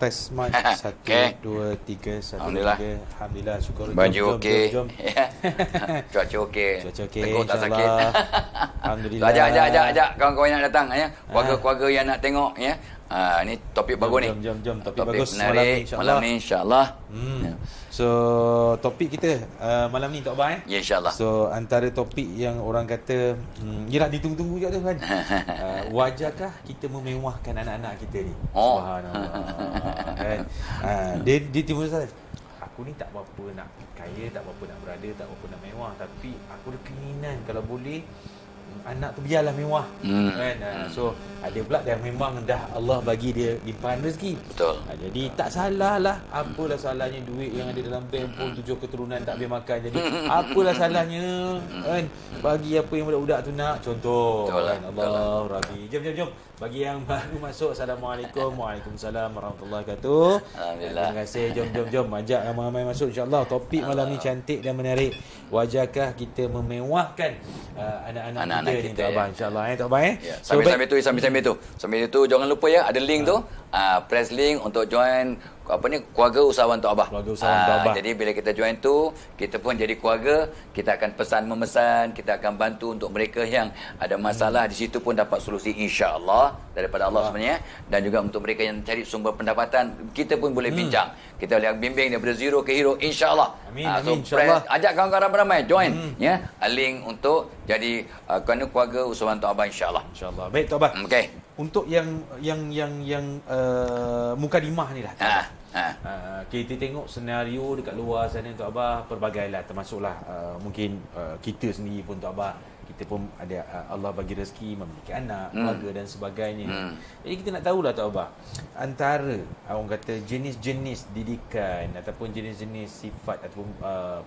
test mic. 1, Okay. 2, 3, 1, Alhamdulillah. 3. Alhamdulillah, syukur. Baju okey. Jom. Cuaca okey. Cuaca okey, Teguk tak sakit. insyaAllah. Alhamdulillah. So, ajak kawan-kawan yang datang ya. Keluarga-keluarga yang nak tengok ya. Ni topik bagus ni. Jom. Topik Topik bagus menarik malam ni insya-Allah. Ya. So, topik kita malam ni Tok Abah Ya insya-Allah. So, antara topik yang orang kata yelah ditunggu-tunggu je tu kan. Wajarkah kita memewahkan anak-anak kita ni? Subhanallah. Kan? Dia timbul salah. Aku ni tak apa-apa nak kaya, tak apa-apa nak berada, tak apa-apa nak mewah, tapi aku ada keinginan kalau boleh anak tu biarlah mewah kan. So ada pula yang memang dah Allah bagi dia limpahan rezeki. Betul. Jadi tak salah lah. Apalah salahnya duit yang ada dalam bank pun 7 keturunan tak boleh makan. Jadi apalah salahnya kan bagi apa yang budak-budak tu nak. Contoh betul kan. lah, Allah Rabbi. Jom. Bagi yang baru masuk, Assalamualaikum. Waalaikumsalam warahmatullahi wabarakatuh. Alhamdulillah. Terima kasih. Jom. Ajak ramai-ramai masuk insya-Allah. Topik malam ni cantik dan menarik. Wajarkah kita memewahkan anak-anak kita ni, Tok Abah, insya-Allah Tok Abah Ya, sambil itu jangan lupa ya, ada link tu. Press link untuk join keluarga usahawan Tok Abah. Keluarga usahawan Tok Abah. Jadi bila kita join tu, kita pun jadi keluarga, kita akan memesan, kita akan bantu untuk mereka yang ada masalah. Di situ pun dapat solusi insya-Allah daripada Allah sebenarnya, dan juga untuk mereka yang cari sumber pendapatan, kita pun boleh bincang. Kita boleh bimbing daripada zero ke hero insya-Allah. Amin, insya-Allah. Ajak kawan-kawan ramai-ramai join ya. Link untuk jadi keluarga usahawan Tok Abah insya-Allah. Insya-Allah. Baik Tok Abah. Okey. Untuk yang mukadimah ni lah. Kita tengok senario dekat luar sana Tok Abah pelbagai lah, termasuklah mungkin kita sendiri pun Tok Abah, kita pun ada Allah bagi rezeki memiliki anak, keluarga dan sebagainya. Jadi kita nak tahulah Tok Abah, antara orang kata jenis-jenis didikan ataupun jenis-jenis sifat ataupun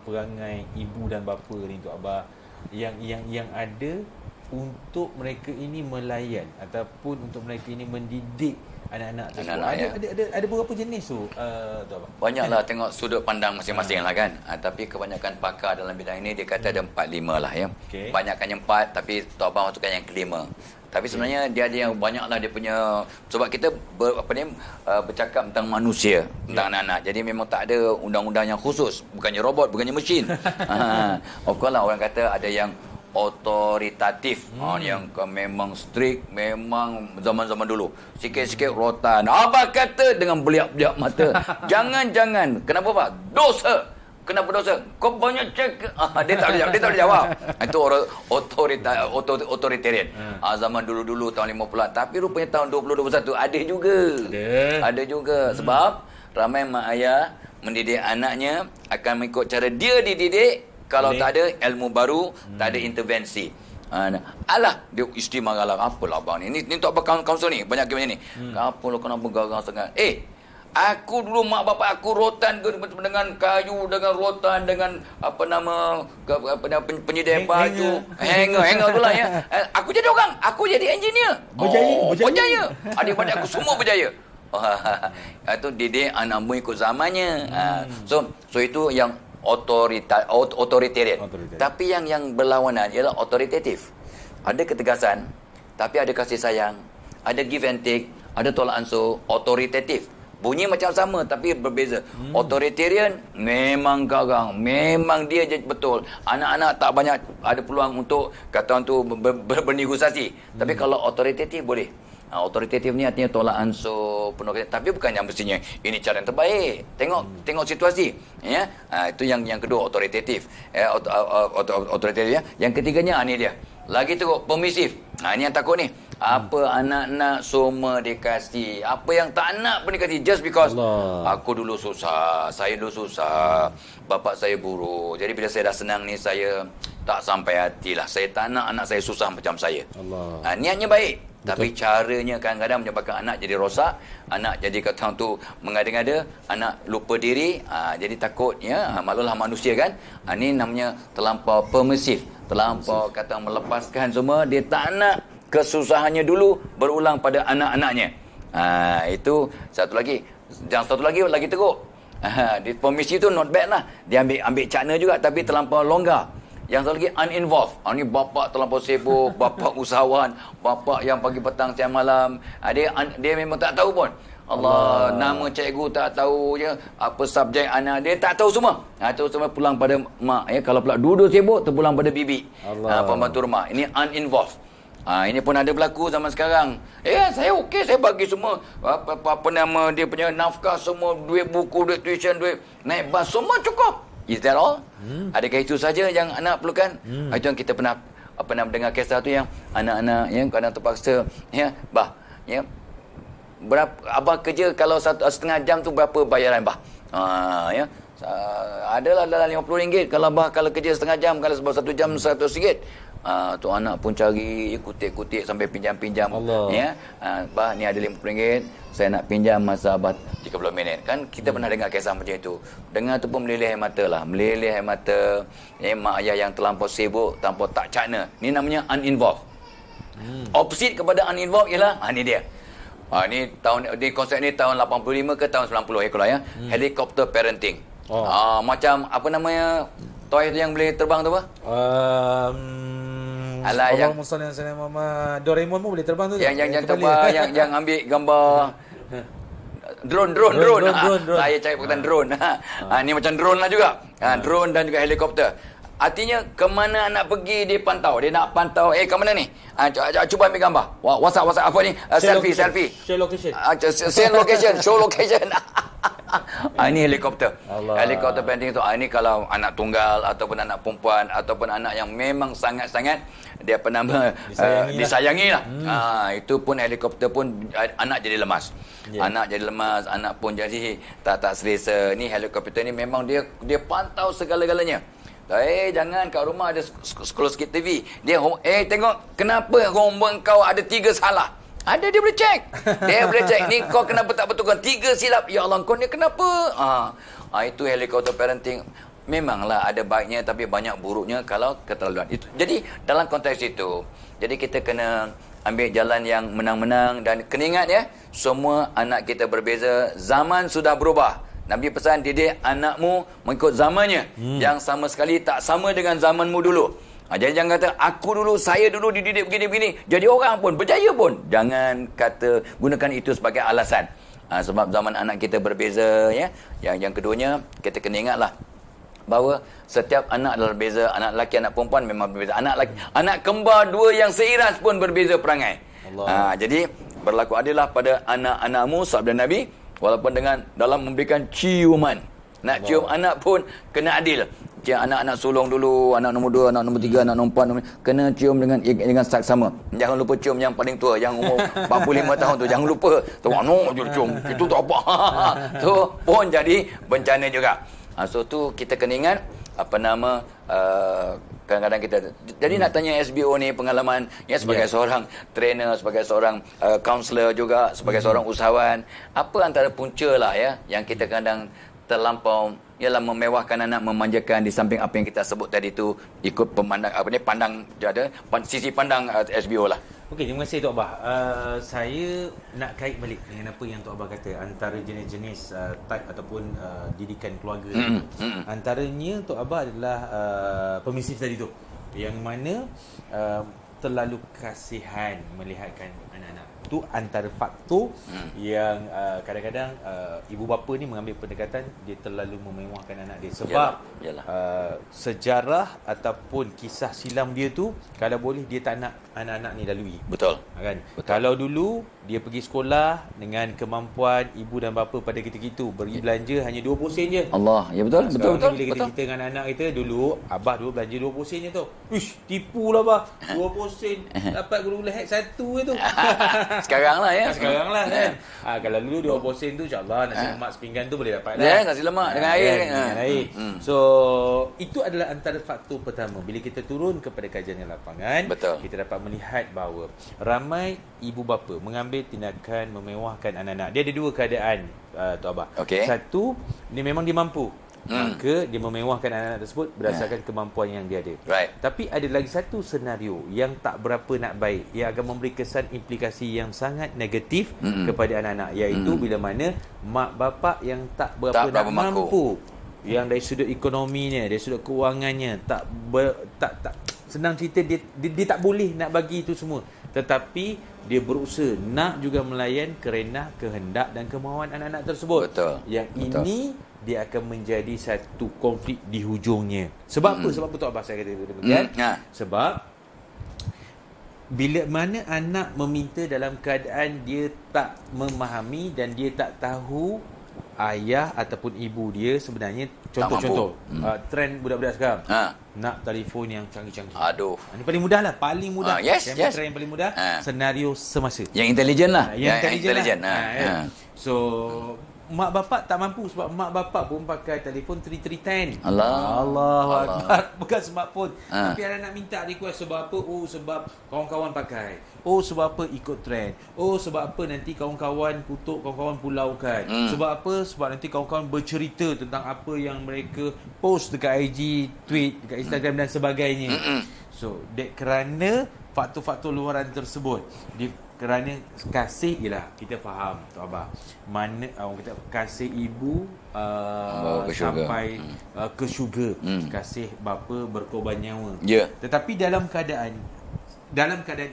perangai ibu dan bapa ni Tok Abah yang ada untuk mereka ini melayan ataupun untuk mereka ini mendidik anak-anak tersebut. Ada beberapa jenis tu Tok Abah? Banyaklah, tengok sudut pandang masing-masing lah kan. Tapi kebanyakan pakar dalam bidang ini dia kata ada 4-5 lah ya. Okay. Banyakkan yang 4, tapi Tok Abah masukkan yang kelima. Tapi sebenarnya dia ada yang banyaklah dia punya, sebab kita bercakap tentang manusia, tentang anak-anak. Jadi memang tak ada undang-undang yang khusus, bukannya robot, bukannya mesin. Of course lah, orang kata ada yang otoritatif, yang memang strict, memang zaman-zaman dulu. Sikit-sikit rotan. Abah kata dengan beliak-beliak mata. Jangan. Kenapa Pak? Dosa. Kenapa dosa? Kau banyak cakap. Dia tak boleh jawab. Itu otoritarian. Zaman dulu-dulu tahun 50-an. Tapi rupanya tahun 2021 ada juga. Sebab ramai mak ayah mendidik anaknya akan mengikut cara dia dididik. Kalau tak ada ilmu baru, tak ada intervensi. Alah, dia isteri marah lah. Apalah abang ni? Ni untuk abang kaunsul ni. Banyak game macam ni. Apalah kenapa garang sangat? Aku dulu mak bapak aku rotan dengan kayu, dengan rotan, dengan penyediaan baju. Hanger tu lah ya. Aku jadi orang. Aku jadi engineer. Berjaya. Adik-adik aku semua berjaya. Itu didik anakmu ikut zamannya. So itu yang authoritarian. Tapi yang berlawanan ialah authoritative. Ada ketegasan, tapi ada kasih sayang, ada give and take, ada tolak ansur. Authoritative bunyi macam sama tapi berbeza. Authoritarian memang garang, memang dia je betul. Anak-anak tak banyak ada peluang untuk kata orang tu bernegosiasi. Tapi kalau authoritative boleh. Autoritatif ni artinya tolak ansur penuh, tapi bukan yang mestinya ini cara yang terbaik. Tengok situasi ya. Itu yang kedua, autoritatif autoritatif ya. Yang ketiganya ni dia lagi teruk, permisif. Ini yang takut ni. Apa anak nak semua dikasih, apa yang tak nak pun dikasih, just because aku dulu susah, saya dulu susah, bapak saya buruk, jadi bila saya dah senang ni saya tak sampai hatilah, saya tak nak anak saya susah macam saya. Niatnya baik. Betul. Tapi caranya kadang-kadang menyebabkan anak jadi rosak, anak jadi kata tu mengada-ngada, anak lupa diri, jadi takut ya, malulah manusia kan. Ini namanya terlampau permisif, terlampau kata melepaskan semua, dia tak nak kesusahannya dulu berulang pada anak-anaknya. Itu satu lagi. Yang satu lagi teruk. Di permisif tu not bad lah. Dia ambil cakna juga tapi terlampau longgar. Yang satu lagi uninvolved. Ini bapa terlampau sibuk, bapa usahawan, bapa yang pagi petang siang malam. Dia memang tak tahu pun. Allah, nama cikgu tak tahu je, apa subjek anak dia tak tahu semua. Terus semua pulang pada mak ya. Kalau pula dua-dua sibuk, terpulang pada bibi. Pembantu rumah. Ini uninvolved. Ini pun ada berlaku zaman sekarang. Saya okey, saya bagi semua apa nama dia punya nafkah semua, duit buku, duit tuition, duit naik bas semua cukup. Is that all? Adakah itu saja yang anak perlukan? Itu yang kita pernah mendengar kisah tu yang anak-anak yang kadang terpaksa berapa abah kerja kalau setengah jam tu berapa bayaran bah? Adalah dalam RM50 kalau abah kalau kerja setengah jam, kalau sebab 1 jam RM100. Tu anak pun cari kutip-kutip sampai pinjam-pinjam ya. Bah ni ada RM50, saya nak pinjam masa abah 30 minit. Kan kita pernah dengar kisah macam itu. Dengar tu pun meleleh air mata lah, meleleh air mata. Mak ayah yang terlampau sibuk, terlampau tak cakna. Ni namanya uninvolved. Opposite kepada uninvolved ialah ni dia. Ni konsep ni tahun 85 ke tahun 90 ya kalau ya. Helicopter parenting. Macam apa namanya toy tu yang boleh terbang tu apa? Alah yang Mama Doraemon pun boleh terbang tu. Yang terbang yang ambil gambar drone. Saya cari pakaian drone. Ni macam drone lah juga. Drone dan juga helikopter. Artinya kemana anak pergi dia pantau. Dia nak pantau. Ke mana ni? Cuba ambil gambar. WhatsApp apa ni? Selfie. Show location. Show location. Ini helikopter. Helikopter parenting tu. Ini kalau anak tunggal ataupun anak perempuan ataupun anak yang memang sangat-sangat dia disayangi lah. Itu pun helikopter pun anak jadi lemas. Anak jadi lemas, anak pun jadi tak selesa. Ni helikopter ni memang dia pantau segala-galanya. Jangan kat rumah ada scroll sikit TV. Dia tengok kenapa homework kau ada 3 salah. Ada dia boleh check. Dia boleh check ni kau kenapa tak betulkan 3 silap. Ya Allah kau ni kenapa? Itu helicopter parenting. Memanglah ada baiknya tapi banyak buruknya kalau keterlaluan. Jadi dalam konteks itu, jadi kita kena ambil jalan yang menang-menang dan kena ingat ya, semua anak kita berbeza, zaman sudah berubah. Nabi pesan didik anakmu mengikut zamannya yang sama sekali tak sama dengan zamanmu dulu. Jadi jangan kata saya dulu dididik begini-begini, jadi orang pun berjaya pun. Jangan kata gunakan itu sebagai alasan. Sebab zaman anak kita berbeza ya. Yang keduanya kita kena ingatlah bahawa setiap anak adalah berbeza. Anak lelaki, anak perempuan memang berbeza. Anak kembar 2 yang seiras pun berbeza perangai. Jadi berlaku adillah pada anak-anakmu, sabda Nabi. Walaupun dengan dalam memberikan ciuman. Nak cium anak pun kena adil. Anak-anak sulung dulu, anak nombor 2, anak nombor 3, anak nombor 4, kena cium dengan saksama. Jangan lupa cium yang paling tua, yang umur 45 tahun tu. Jangan lupa. Tu je cium. Itu tak apa. Tu pun jadi bencana juga. So tu kita kena ingat kadang-kadang kita jadi nak tanya SBO ni pengalaman ya sebagai seorang trainer, sebagai seorang counselor juga, sebagai seorang usahawan, apa antara punca lah ya yang kita kadang terlampau ialah memewahkan anak, memanjakan di samping apa yang kita sebut tadi tu, ikut sisi pandang SBO lah. Okey, terima kasih Tok Abah. Saya nak kait balik dengan apa yang Tok Abah kata antara jenis-jenis type ataupun didikan keluarga. Antaranya Tok Abah adalah permisif tadi tu, yang mana terlalu kasihan melihatkan anak-anak. Itu antara faktor yang kadang-kadang ibu bapa ni mengambil pendekatan dia terlalu memewahkan anak dia. Sebab sejarah ataupun kisah silam dia tu kalau boleh dia tak nak anak-anak ni lalui. Betul. Kan? Betul. Kalau dulu dia pergi sekolah dengan kemampuan ibu dan bapa pada ketika itu pergi belanja hanya 20 sen je. Allah, ya betul. Betul. Bila kita cerita dengan anak kita dulu, abah dulu belanja 20 sen je tu. Ish, tipulah abah. 20 sen dapat gula lehat satu je tu. Sekarang lah ya. Sekarang lah kan. Kalau dulu 20 sen tu insya-Allah nasi lemak sepinggan tu boleh dapat lah. Ya, nasi lemak dengan air. Dengan air. So, itu adalah antara faktor pertama. Bila kita turun kepada kajian lapangan, betul, kita dapat melihat bahawa ramai ibu bapa mengambil tindakan memewahkan anak-anak. Dia ada 2 keadaan, Tok Abah. Satu, dia memang dia mampu. Maka dia memewahkan anak-anak tersebut berdasarkan kemampuan yang dia ada. Tapi ada lagi satu senario yang tak berapa nak baik, yang akan memberi kesan implikasi yang sangat negatif kepada anak-anak, iaitu bila mana mak bapak yang tak berapa mampu, yang dari sudut ekonominya, dari sudut kewangannya tak senang cerita dia tak boleh nak bagi itu semua. tetapi dia berusaha nak juga melayan kerana kehendak dan kemahuan anak-anak tersebut. Betul. Yang Betul. ini dia akan menjadi satu konflik di hujungnya. Sebab apa? Sebab apa Tok Abbas saya kata demikian? Sebab bila mana anak meminta dalam keadaan dia tak memahami dan dia tak tahu ayah ataupun ibu dia sebenarnya, contoh-contoh trend budak-budak sekarang nak telefon yang canggih-canggih. Aduh. Ini paling mudah lah, paling mudah. Yes. Trend yang paling mudah, senario semasa. Yang intelijen lah. Yang intelijen lah. So mak bapak tak mampu sebab mak bapak pun pakai telefon 3310. Allahu Akbar. Bukan smartphone. Tapi anak nak minta request sebab apa? Oh, sebab kawan-kawan pakai. Oh, sebab apa ikut trend. Oh, sebab apa nanti kawan-kawan kutuk, kawan-kawan pulaukan. Sebab apa? Sebab nanti kawan-kawan bercerita tentang apa yang mereka post dekat IG, tweet, dekat Instagram dan sebagainya. So, kerana faktor-faktor luaran tersebut, kerana kasih ialah kita faham Tok Abah, mana orang kata kasih ibu sampai ke syurga, kasih bapa berkorban nyawa. Tetapi dalam keadaan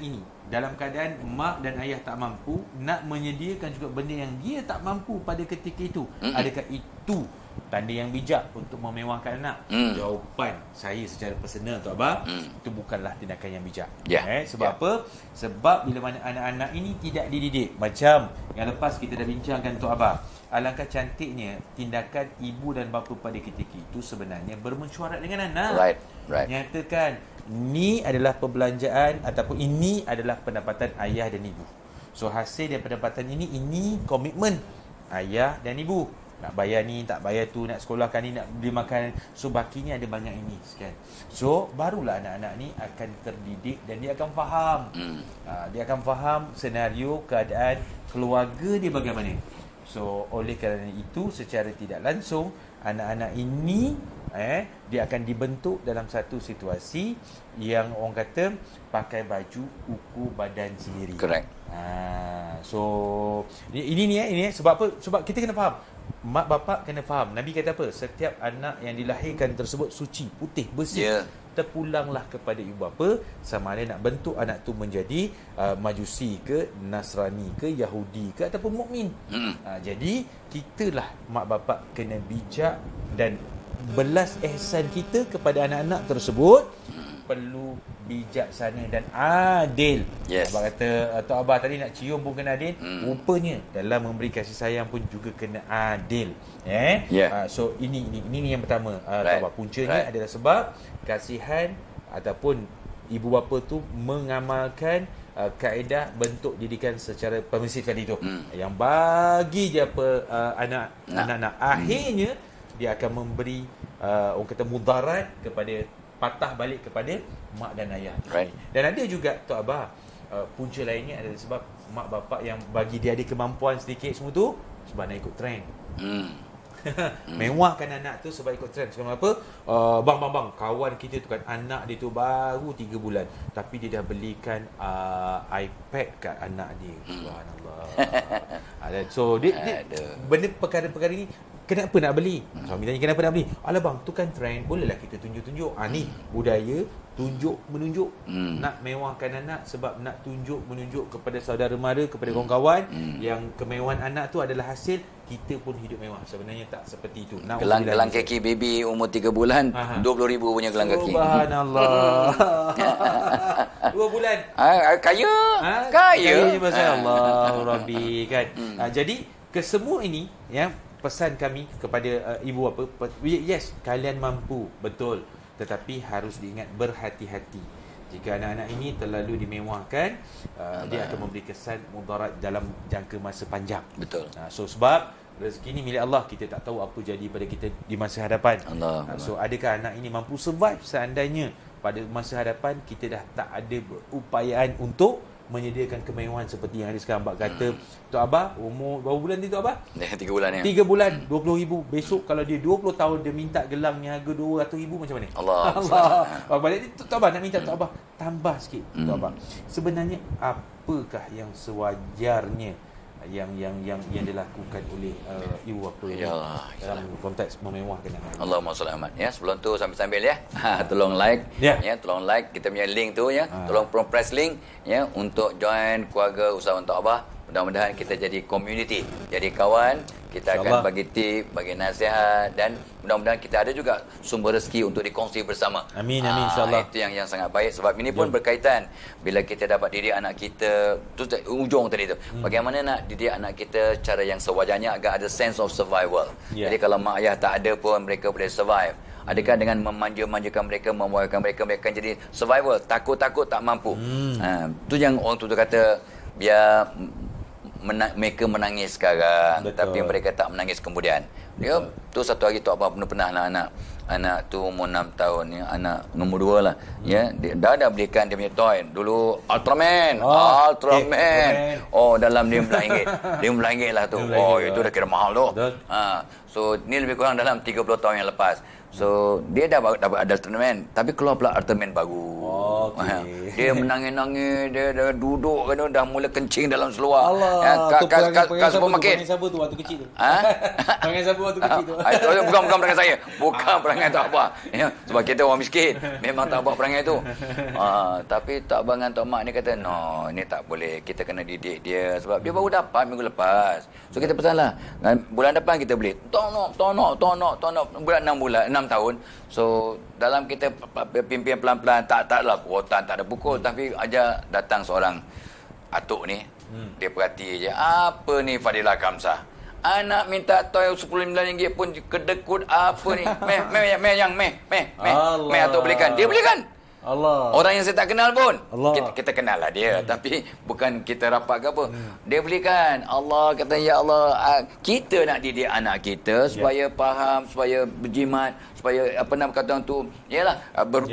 ini, dalam keadaan mak dan ayah tak mampu nak menyediakan juga benda yang dia tak mampu pada ketika itu, adakah itu tanda yang bijak untuk memewahkan anak? Jawapan saya secara personal Tok Abah, itu bukanlah tindakan yang bijak. Sebab apa? Sebab bila mana anak-anak ini tidak dididik, macam yang lepas kita dah bincangkan Tok Abah, alangkah cantiknya tindakan ibu dan bapa pada ketika itu sebenarnya bermesyuarat dengan anak. Nyatakan ni adalah perbelanjaan ataupun ini adalah pendapatan ayah dan ibu. So hasil daripada pendapatan ini komitmen ayah dan ibu. Nak bayar ni, tak bayar tu, nak sekolahkan ni, nak beli makan. So bakinya ada banyak ini sekian. So barulah anak-anak ni akan terdidik dan dia akan faham. Dia akan faham senario keadaan keluarga dia bagaimana. So oleh kerana itu secara tidak langsung anak-anak ini dia akan dibentuk dalam satu situasi yang orang kata pakai baju ukur badan sendiri. Correct. So ini sebab apa? Sebab kita kena faham. Mak bapak kena faham. Nabi kata apa? Setiap anak yang dilahirkan tersebut suci, putih, bersih. Terpulanglah kepada ibu bapa sama ada nak bentuk anak tu menjadi Majusi ke, Nasrani ke, Yahudi ke ataupun mukmin. Jadi kitalah mak bapak kena bijak dan belas ihsan kita kepada anak-anak tersebut perlu bijaksana dan adil. Abang kata Tok Abah tadi nak cium pun kena adil. Rupanya dalam memberi kasih sayang pun juga kena adil. So ini yang pertama Tok Abah. Puncanya adalah sebab kasihan ataupun ibu bapa tu mengamalkan kaedah bentuk didikan secara permisif tadi tu. Yang bagi dia apa anak-anak akhirnya dia akan memberi orang kata mudarat kepada, patah balik kepada mak dan ayah. Dan ada juga Tok Abah punca lainnya adalah sebab mak bapak yang bagi dia ada kemampuan sedikit semua tu sebab nak ikut trend. Mewahkan anak tu sebab ikut trend. Sebab apa? Bang, kawan kita tu kan anak dia tu baru 3 bulan tapi dia dah belikan iPad kat anak dia. Subhanallah. So dia benda perkara-perkara ni kenapa nak beli? Suami tanya kenapa nak beli? Alah bang, tu kan trend, bolehlah kita tunjuk-tunjuk. Ni budaya tunjuk-menunjuk. Nak mewahkan anak sebab nak tunjuk-menunjuk kepada saudara mara, kepada kawan-kawan yang kemewahan anak tu adalah hasil kita pun hidup mewah. Sebenarnya tak seperti itu. Gelang kaki baby umur 3 bulan, 20,000 punya gelang kaki. Subhanallah. 2 bulan. Kaya. Kaya pasal Allah Rabbi kan. Jadi kesemua ini yang pesan kami kepada ibu bapa, yes, kalian mampu, betul, tetapi harus diingat berhati-hati. Jika anak-anak ini terlalu dimewahkan, dia akan memberi kesan mudarat dalam jangka masa panjang. Betul. So sebab rezeki ni milik Allah, kita tak tahu apa jadi pada kita di masa hadapan. So adakah anak ini mampu survive seandainya pada masa hadapan kita dah tak ada upayaan untuk menyediakan kemewahan seperti yang ada sekarang. Bak kata Tok Abah umur berapa bulan dia Tok Abah? 3 bulan ya. 3 bulan 20,000. Besok kalau dia 20 tahun dia minta gelang yang harga 200,000 macam mana? Allah. Balik Tok Abah nak minta Tok Abah tambah sikit Tok Abah. Sebenarnya apakah yang sewajarnya yang dilakukan oleh ibu bapa dalam konteks memewahkan anak. Allahumma salli Ahmad. Ya, sebelum tu sambil-sambil ya. Tolong like ya, tolong like kita punya link tu ya. Tolong press link ya untuk join keluarga Usaha Untuk Abah. Mudah-mudahan kita jadi community, jadi kawan. Kita akan bagi tip, bagi nasihat dan mudah-mudahan kita ada juga sumber rezeki untuk dikongsi bersama. Amin insya-Allah. Itu yang sangat baik sebab ini pun berkaitan bila kita dapat didik anak kita tu ujung tadi tu. Bagaimana nak didik anak kita cara yang sewajarnya agar ada sense of survival. Jadi kalau mak ayah tak ada pun mereka boleh survive. Adakah dengan memanja-manjakan mereka, memuayakan mereka akan jadi survival, takut-takut tak mampu. Tu yang orang tu kata biar mereka menangis sekarang. Betul. Tapi mereka tak menangis kemudian. Ya, tu satu hari tu apa pernah anak tu umur 6 tahun ya, anak nombor 2 lah. Ya, dia dah belikan dia punya toy. Dulu Ultraman. Dalam RM15. RM15 lah tu. Itu dah kira mahal tu. So ni lebih kurang dalam 30 tahun yang lepas. So dia dah dapat Ultraman, tapi keluar pula Ultraman baru. Dia menangis-nangis, dia dah duduk kan, dah mula kencing dalam seluar. Kat supermarket. Perangai siapa tu waktu kecil tu? Perangai siapa waktu kecil tu? Bukan perangai saya. Bukan perangai tak apa. Ya, sebab kita orang miskin, memang tak buat perangai tu. Tapi tak bangan tok mak ni kata, "No, ni tak boleh. Kita kena didik dia sebab dia baru dapat minggu lepas." So kita pesanlah, bulan depan kita beli. Tonok. Bulan 6 tahun. So dalam kita pimpin pelan-pelan, taklah rotan, tak ada pukul, tapi aja datang seorang atuk ni, dia perhati je, apa ni Fadilah Kamsah, anak minta toy RM10 pun kedekut apa ni, meh atuk belikan, dia belikan. Allah. Orang yang saya tak kenal pun kita kenal lah dia, tapi bukan kita rapat ke apa. Dia belikan. Allah kata, ya Allah, kita nak didik anak kita supaya faham, supaya berjimat, supaya apa nama kata orang tu, yalah,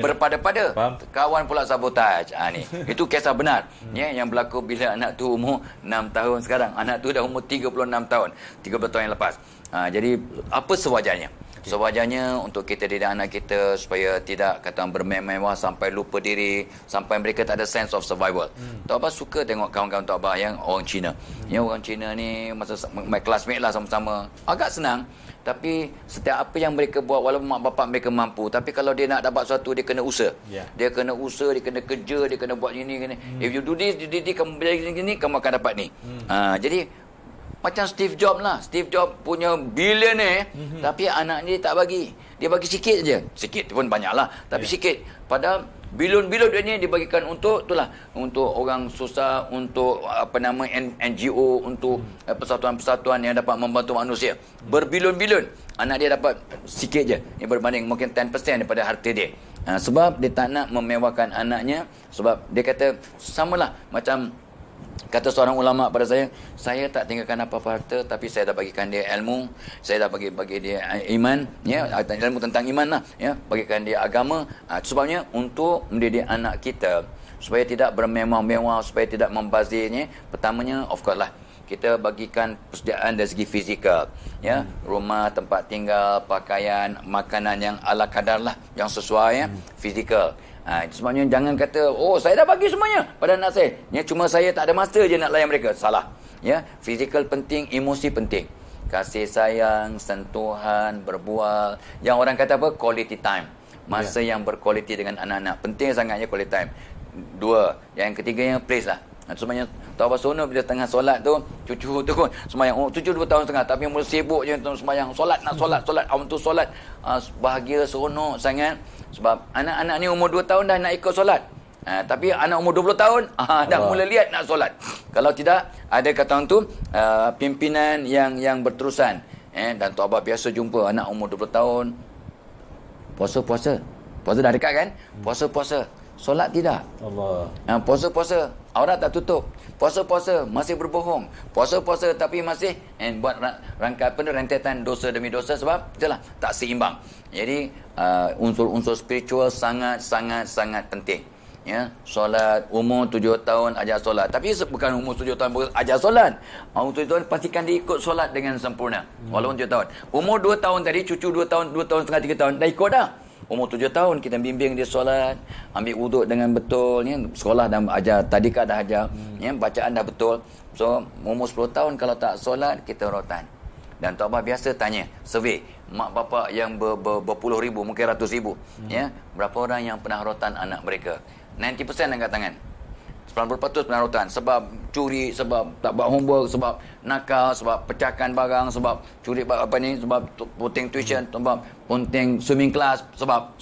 berpada-pada. Kawan pula sabotaj. Ni itu kisah benar ya, yang berlaku bila anak tu umur 6 tahun. Sekarang anak tu dah umur 36 tahun, 30 tahun yang lepas. Jadi apa sewajarnya? Sewajarnya untuk kita didik anak kita supaya tidak kata bermewah sampai lupa diri, sampai mereka tak ada sense of survival. Tok Abah suka tengok kawan-kawan Tok Abah yang orang Cina. Ya, orang Cina ni masa my classmate lah sama-sama. Agak senang, tapi setiap apa yang mereka buat walaupun mak bapak mereka mampu, tapi kalau dia nak dapat sesuatu dia kena usaha. Dia kena usaha, dia kena kerja, dia kena buat ini. If you do this, kamu belajar gini, kamu akan dapat ni. Jadi macam Steve Jobs lah. Steve Jobs punya billionaire, tapi anak ni tak bagi. Dia bagi sikit je. Sikit pun banyak lah, tapi sikit. Padahal bilion-bilion dia ni dibagikan untuk untuk orang susah, untuk apa nama NGO, untuk persatuan-persatuan yang dapat membantu manusia. Berbilion-bilion. Anak dia dapat sikit je. Ini berbanding mungkin 10% daripada harta dia. Sebab dia tak nak memewahkan anaknya. Sebab dia kata samalah macam kata seorang ulama pada saya tak tinggalkan apa-apa harta, tapi saya dah bagikan dia ilmu, saya dah bagi dia iman, ya, ilmu tentang iman lah, ya, bagikan dia agama. Sebabnya untuk mendidik anak kita supaya tidak bermewah-mewah, supaya tidak membazirnya. Pertamanya of course lah, kita bagikan persediaan dari segi fizikal, ya, rumah, tempat tinggal, pakaian, makanan yang ala kadar lah, yang sesuai, ya, fizikal. Sebabnya jangan kata, saya dah bagi semuanya pada anak saya, ya, cuma saya tak ada masa je nak layan mereka. Salah. Ya, fizikal penting, emosi penting. Kasih sayang, sentuhan, berbual. Yang orang kata apa? Quality time. Masa yang berkualiti dengan anak-anak. Penting sangatnya quality time. 2. Yang ketiganya place lah. Sebenarnya Tok Abah Sono bila tengah solat tu, cucu tu pun sembahyang, cucu 2 tahun setengah, tapi mula sibuk je untuk sembahyang, solat, untuk solat. Bahagia, seronok sangat. Sebab anak-anak ni umur 2 tahun dah nak ikut solat. Tapi anak umur 20 tahun dah mula lihat nak solat. Kalau tidak, ada kata orang tu pimpinan yang berterusan. Dan Tok Abah biasa jumpa anak umur 20 tahun puasa dah dekat kan? Puasa solat tidak. Allah. Puasa aurat tak tutup. Puasa masih berbohong. Puasa tapi masih buat rentetan dosa demi dosa, sebab itulah tak seimbang. Jadi unsur-unsur spiritual sangat penting. Ya, solat umur 7 tahun ajar solat. Tapi bukan umur 7 tahun ajar solat. Umur 7 tahun pastikan dia ikut solat dengan sempurna. Walaupun 7 tahun. Umur 2 tahun tadi, cucu 2 tahun setengah 3 tahun dah ikut dah. umur 7 tahun kita bimbing dia solat, ambil wuduk dengan betul, ya, sekolah dah ajar, tadika dah ajar, ya, bacaan dah betul. So umur 10 tahun kalau tak solat kita rotan. Dan Tok Abah biasa tanya, survey mak bapak yang berpuluh ribu, mungkin ratus ribu, ya, berapa orang yang pernah rotan anak mereka? 90% angkat tangan. 90% pernah rotan sebab curi, sebab tak buat homework, sebab nakal, sebab pecahkan barang, sebab curi apa ni, sebab punting tuition, sebab punting swimming class, sebab.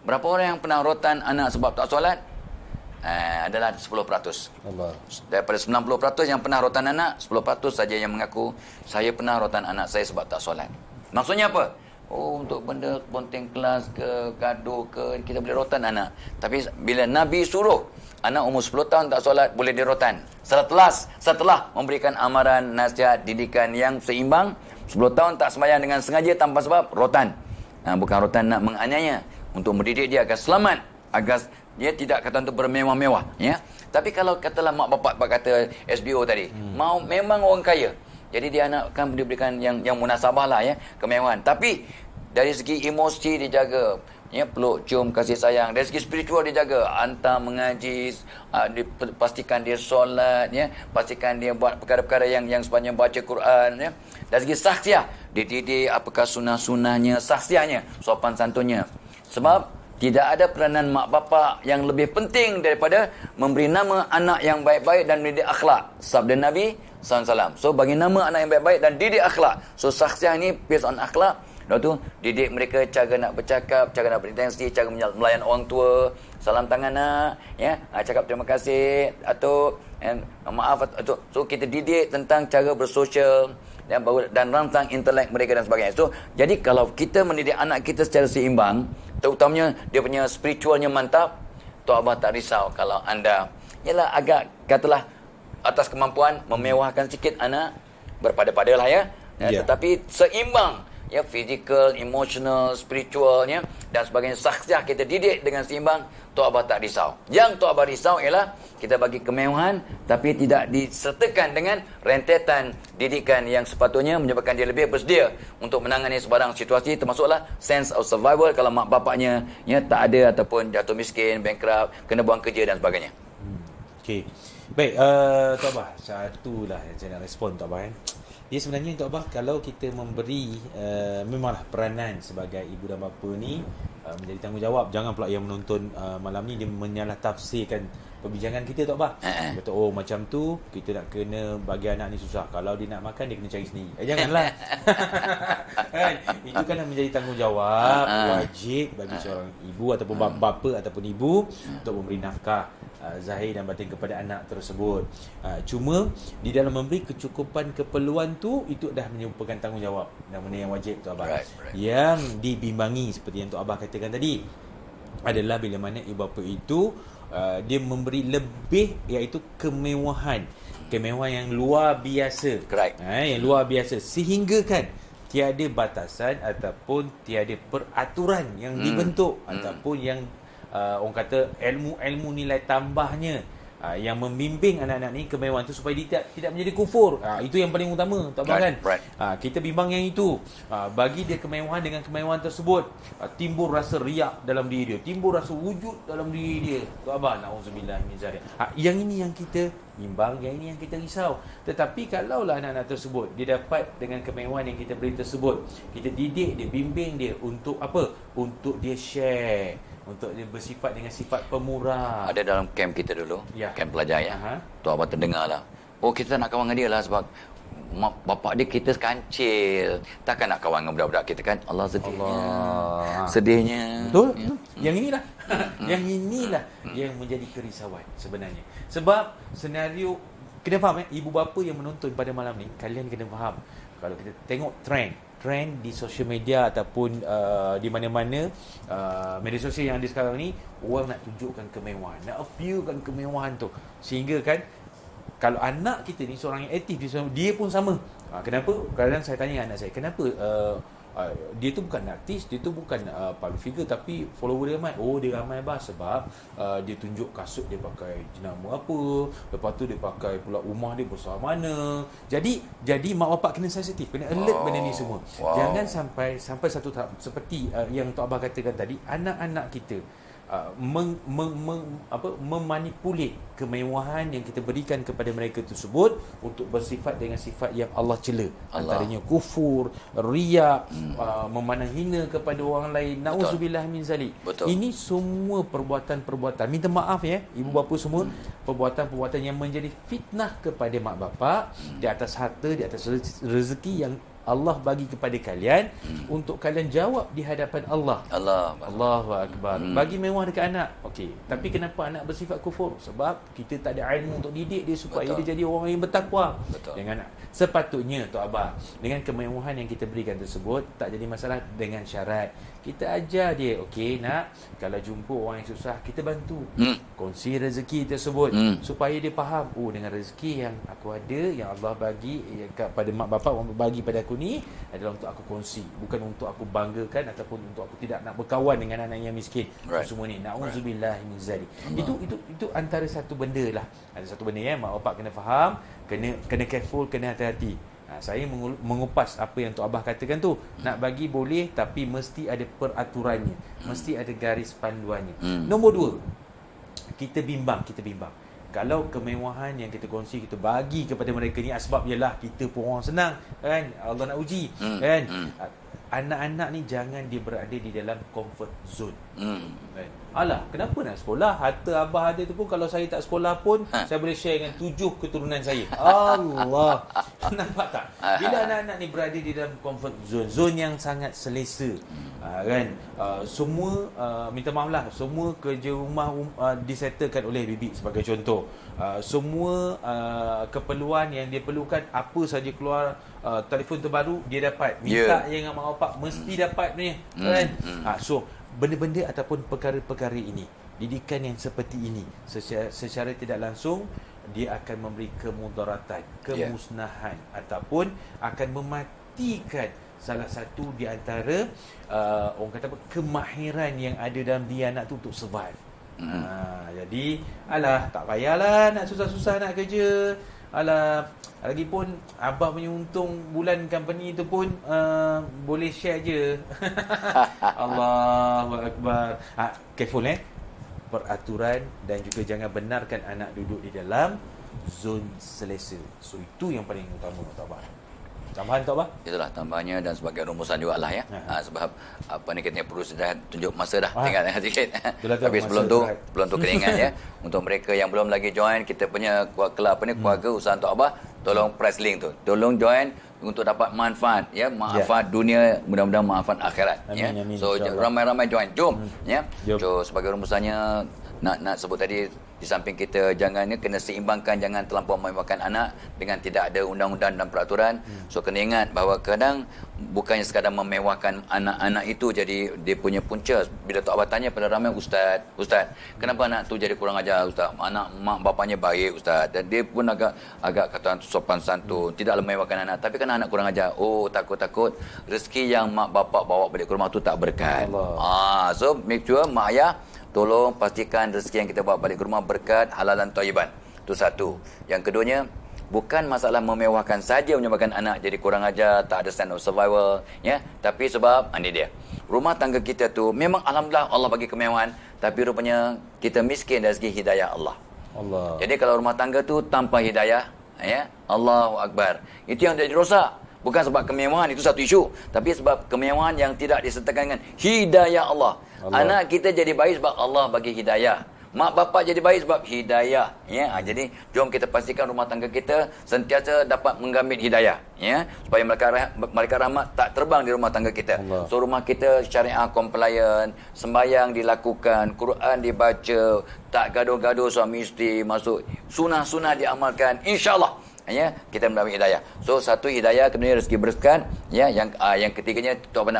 Berapa orang yang pernah rotan anak sebab tak solat? Adalah 10%. Allah. Daripada 90% yang pernah rotan anak, 10% saja yang mengaku saya pernah rotan anak saya sebab tak solat. Maksudnya apa? Oh, untuk benda ponting kelas ke, gaduh ke, kita boleh rotan anak. Tapi bila Nabi suruh anak umur 10 tahun tak solat, boleh dirotan. Setelah memberikan amaran, nasihat, didikan yang seimbang, 10 tahun tak sembahyang dengan sengaja tanpa sebab, rotan. Bukan rotan nak menganiaya, untuk mendidik dia agar selamat, agar dia tidak kata untuk bermewah-mewah, ya. Tapi kalau katalah mak bapak kata SBO tadi, mau memang orang kaya, jadi dia anak kan diberikan yang munasabah lah, ya, kemewahan. Tapi dari segi emosi dijaga, ya, peluk, cium, kasih sayang. Dari segi spiritual dijaga, hantar mengaji, pastikan dia solat, ya, pastikan dia buat perkara-perkara yang sepanjang baca Quran, ya. Dari segi saksiah, dididik apakah sunah-sunahnya, saksiahnya, sopan santunnya. Sebab tidak ada peranan mak bapak yang lebih penting daripada memberi nama anak yang baik-baik dan mendidik akhlak. Sabda Nabi SAW. So, bagi nama anak yang baik-baik dan didik akhlak. So, saksiah ini based on akhlak. Lepas tu, didik mereka cara nak bercakap, cara nak berinteraksi, cara melayan orang tua. Salam tangan nak, ya, cakap terima kasih, Atuk, maaf, Atuk. So, kita didik tentang cara bersosial, dan rangsang intelek mereka dan sebagainya. So, jadi kalau kita mendidik anak kita secara seimbang, terutamanya dia punya spiritualnya mantap, Tok Abah tak risau kalau anda, ialah agak, katalah, atas kemampuan, memewahkan sikit anak, berpada-padalah, ya. Tetapi seimbang, ya, physical, emotional, spiritualnya dan sebagainya, saksiah kita didik dengan seimbang, Tok Abah tak risau. Yang Tok Abah risau ialah kita bagi kemewahan tapi tidak disertakan dengan rentetan didikan yang sepatutnya menyebabkan dia lebih bersedia untuk menangani sebarang situasi, termasuklah sense of survival kalau mak bapaknya, ya, tak ada ataupun jatuh miskin, bankrupt, kena buang kerja dan sebagainya. Okey. Baik, Tok Abah, satulah yang saya nak respon, Tok Abah, kan. Dia sebenarnya, Tok Abah, kalau kita memberi memanglah peranan sebagai ibu dan bapa ni menjadi tanggungjawab. Jangan pula yang menonton malam ni dia menyalah tafsirkan perbincangan kita, Tok Abah. Kata, oh macam tu kita nak kena bagi anak ni susah, kalau dia nak makan dia kena cari sendiri. Janganlah. Kan? Itu kan menjadi tanggungjawab wajib bagi seorang ibu ataupun bapa ataupun ibu untuk memberi nafkah zahir dan batin kepada anak tersebut. Cuma di dalam memberi kecukupan keperluan tu, itu dah merupakan tanggungjawab dan benda yang wajib, Tok Abah. Right. Yang dibimbangi seperti yang Tok Abah katakan tadi adalah bila mana ibu bapa itu dia memberi lebih, iaitu kemewahan yang luar biasa. Yang luar biasa, sehingga kan tiada batasan ataupun tiada peraturan yang dibentuk ataupun yang orang kata ilmu nilai tambahnya yang membimbing anak-anak ni kemewahan tu supaya dia tidak menjadi kufur. Itu yang paling utama, tak apa, kan? Kita bimbang yang itu. Bagi dia kemewahan, dengan kemewahan tersebut timbul rasa riak dalam diri dia, timbul rasa wujud dalam diri dia. Tak apa, na'udzubillah min zalik. Yang ini yang kita bimbang, yang ini yang kita risau. Tetapi kalaulah anak-anak tersebut dia dapat dengan kemewahan yang kita beri tersebut, kita didik dia, bimbing dia untuk apa? Untuk dia share, untuk dia bersifat dengan sifat pemurah. Ada dalam camp kita dulu, camp pelajar, ya. Tok Abah terdengar lah, oh kita nak kawan dengan dia lah sebab bapak dia kita kancil. Takkan nak kawan dengan budak-budak kita, kan? Allah sedihnya. Sedihnya. Betul? Yang inilah yang inilah yang menjadi kerisauan sebenarnya. Sebab senario, kena faham, ibu bapa yang menonton pada malam ni, kalian kena faham, kalau kita tengok trend di sosial media ataupun di mana-mana media sosial yang ada sekarang ni, orang nak tunjukkan kemewahan, nak appealkan kemewahan tu, sehingga kan kalau anak kita ni seorang yang aktif, dia pun sama. Kenapa? Kadang-kadang saya tanya anak saya, kenapa dia tu bukan artis, dia tu bukan public figure, tapi follower dia ramai. Oh, dia ramai sebab dia tunjuk kasut dia pakai jenama apa, lepas tu dia pakai pula rumah dia besar mana. Jadi mak bapak kena sensitif, kena alert benda ni semua. Jangan sampai satu tahap seperti yang Tok Abah katakan tadi, anak-anak kita memanipulit kemewahan yang kita berikan kepada mereka tersebut untuk bersifat dengan sifat yang Allah cela. Antaranya kufur, riak, memandang hina kepada orang lain. Nauzubillah min zalik. Ini semua perbuatan-perbuatan, minta maaf ya ibu bapa semua, perbuatan-perbuatan yang menjadi fitnah kepada mak bapak di atas harta, di atas rezeki yang Allah bagi kepada kalian untuk kalian jawab di hadapan Allah. Allahu Akbar. Bagi mewah dekat anak. Okey, tapi kenapa anak bersifat kufur? Sebab kita tak ada ilmu untuk didik dia supaya dia jadi orang yang bertakwa. Dengan sepatutnya Tok Abah, dengan kemewahan yang kita berikan tersebut tak jadi masalah, dengan syarat kita ajar dia, okey nak, kalau jumpa orang yang susah kita bantu. Kongsi rezeki tersebut supaya dia faham, oh dengan rezeki yang aku ada, yang Allah bagi kepada mak bapak, orang bagi pada aku ni adalah untuk aku kongsi, bukan untuk aku banggakan ataupun untuk aku tidak nak berkawan dengan anak yang miskin. Semua ni nauzubillah min zalik. Itu antara satu benda lah. Ada satu benda mak bapak kena faham, kena careful, kena hati-hati. Saya mengupas apa yang Tok Abah katakan tu. Nak bagi boleh, tapi mesti ada peraturannya, mesti ada garis panduannya. Nombor 2, kita bimbang. Kalau kemewahan yang kita kongsi, kita bagi kepada mereka ni, sebab ialah kita pun orang senang kan, Allah nak uji kan. Anak-anak ni jangan dia berada di dalam comfort zone. Alah, kenapa nak sekolah? Harta abah ada tu pun, kalau saya tak sekolah pun saya boleh share dengan 7 keturunan saya. Allah. Nampak tak? Bila anak-anak ni berada di dalam comfort zone yang sangat selesa, kan, semua minta maaf lah, semua kerja rumah disettlekan oleh bibi sebagai contoh. Semua keperluan yang dia perlukan, apa saja keluar, telefon terbaru dia dapat, minta yang mak bapak mesti dapat ni kan. So benda-benda ataupun perkara-perkara ini, didikan yang seperti ini secara tidak langsung dia akan memberi kemudaratan, kemusnahan, ataupun akan mematikan salah satu di antara orang kata apa, kemahiran yang ada dalam diri anak tu untuk survive. Jadi alah, tak payahlah nak susah-susah nak kerja. Alah, lagipun abah punya untung bulan company tu pun boleh share je. Allahu Akbar. Careful peraturan, dan juga jangan benarkan anak duduk di dalam zon selesa. So itu yang paling utama, Tok Abah. Tambahan Tok Abah? Itulah tambahannya, dan sebagai rumusan juga lah ya. Sebab apa ni, kita perlu sudah tunjuk masa dah, tinggal sikit. Tapi sebelum tu kena ingat ya, untuk mereka yang belum lagi join kita punya keluarga usaha Tok Abah, tolong press link tu, tolong join untuk dapat manfaat ya, manfaat dunia, mudah-mudahan manfaat akhirat. Amin, so ramai-ramai join, jom ya. So sebagai rumusannya nak sebut tadi, di samping kita jangan kena seimbangkan, jangan terlampau memewahkan anak dengan tidak ada undang-undang dan peraturan. So kena ingat bahawa kadang bukannya sekadar memewahkan anak-anak itu jadi dia punya punca. Bila Tok Abah tanya pada ramai, Ustaz, kenapa anak tu jadi kurang ajar Ustaz? Anak mak bapaknya baik Ustaz, dan dia pun agak kata sopan santun, tidaklah memewahkan anak, tapi kan anak kurang ajar. Oh, takut rezeki yang mak bapak bawa balik ke rumah tu tak berkat. So make sure mak ayah tolong pastikan rezeki yang kita bawa balik ke rumah berkat, halalan thayyiban. Itu satu. Yang keduanya, bukan masalah memewahkan saja menyebabkan anak jadi kurang ajar, tak ada stand of survival ya, tapi sebab ini dia, rumah tangga kita tu memang alhamdulillah Allah bagi kemewahan, tapi rupanya kita miskin dari segi hidayah Allah. Jadi kalau rumah tangga tu tanpa hidayah ya, Allahu Akbar, itu yang jadi rosak. Bukan sebab kemewahan, itu satu isu, tapi sebab kemewahan yang tidak disertakan dengan hidayah Allah. Anak kita jadi baik sebab Allah bagi hidayah. Mak bapak jadi baik sebab hidayah ya. Jadi jom kita pastikan rumah tangga kita sentiasa dapat menggambit hidayah ya, supaya mereka rahmat tak terbang di rumah tangga kita. So rumah kita syariah compliant, sembahyang dilakukan, Quran dibaca, tak gaduh-gaduh suami isteri, masuk sunah-sunah diamalkan, insya-Allah ya, kita mendapat hidayah. So satu hidayah, kemudian rezeki berkat ya, yang ketiganya tu apa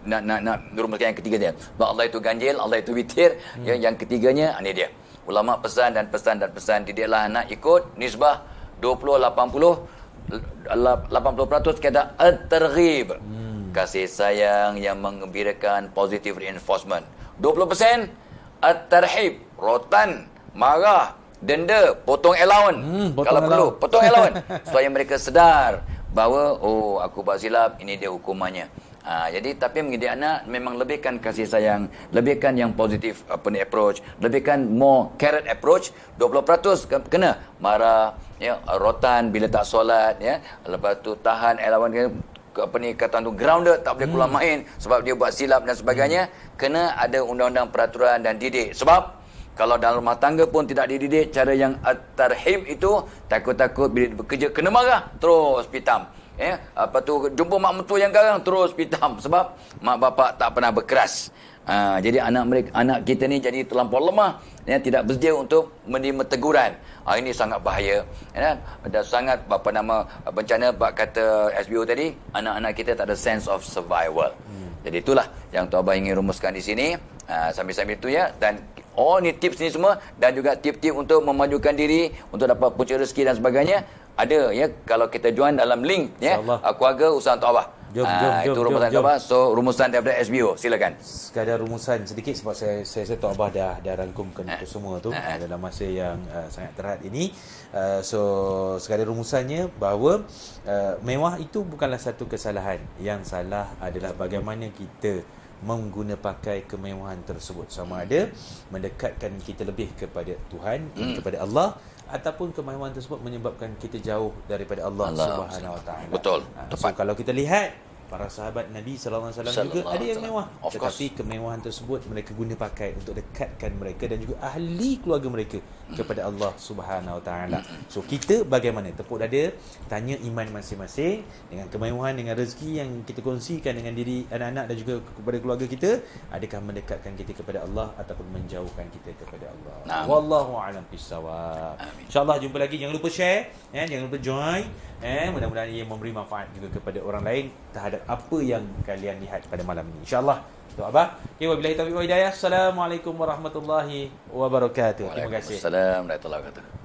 nak rumuskan yang ketiganya. Sebab Allah itu ganjil, Allah itu witir ya. Yang ketiganya ini dia. Ulama pesan dan pesan didiklah anak ikut nisbah 20 80 80% kata at-targhib. kasih sayang yang menggembirakan, positive reinforcement. 20% at-tarhib, rotan, marah, denda, potong allowance. Kalau perlu, potong allowance supaya mereka sedar bahawa aku buat silap, ini dia hukumannya. Jadi tapi mendidik anak memang lebihkan kasih sayang, lebihkan yang positif approach, lebihkan more carrot approach. 20% kena marah, ya, rotan bila tak solat, ya, lepas tu tahan allowance, kata tu grounded, tak boleh keluar main sebab dia buat silap dan sebagainya. Kena ada undang-undang peraturan dan didik. Sebab kalau dalam rumah tangga pun tidak dididik cara yang at-tarhib itu, takut-takut bila bekerja kena marah, terus pitam. Apa tu jumpa mak mentua yang garang, terus pitam sebab mak bapak tak pernah berkeras. Jadi anak kita ni jadi terlampau lemah, ya, tidak bersedia untuk menerima teguran. Ini sangat bahaya, ya. Dan sangat bencana kata SBO tadi, anak-anak kita tak ada sense of survival. Jadi itulah yang Tuan Abah ingin rumuskan di sini. Sambil-sambil itu, ya, dan ni tips ni semua dan juga tip-tip untuk memajukan diri, untuk dapat punca rezeki dan sebagainya. Ada, ya, kalau kita join dalam link, ya, keluarga usaha Tuan Abah. Jom. Itu rumusan Tuan Abah. So rumusan daripada SBO, silakan. Sekadar rumusan sedikit sebab saya Tuan Abah dah rangkumkan itu semua tu dalam masa yang sangat terhad ini. So sekadar rumusannya bahawa mewah itu bukanlah satu kesalahan. Yang salah adalah bagaimana kita mengguna pakai kemewahan tersebut, sama ada mendekatkan kita lebih kepada Tuhan, kepada Allah, ataupun kemewahan tersebut menyebabkan kita jauh daripada Allah Subhanahu Wa Taala. Betul. So kalau kita lihat para sahabat Nabi sallallahu alaihi wasallam juga ada yang mewah, tetapi kemewahan tersebut mereka guna pakai untuk dekatkan mereka dan juga ahli keluarga mereka kepada Allah Subhanahu Wa Taala. So kita bagaimana? Tepuk dada, tanya iman masing-masing dengan kemewahan, dengan rezeki yang kita kongsikan dengan diri anak-anak dan juga kepada keluarga kita, adakah mendekatkan kita kepada Allah ataupun menjauhkan kita kepada Allah. Wallahu a'lam bissawab. InsyaAllah jumpa lagi. Jangan lupa share, jangan lupa join. Mudah-mudahan ia memberi manfaat juga kepada orang lain terhadap apa yang kalian lihat pada malam ini. InsyaAllah. Tuan Abah. Wabillahi taufiq wa hidayah. Assalamualaikum warahmatullahi wabarakatuh. Terima kasih. Waalaikumsalam warahmatullahi wabarakatuh.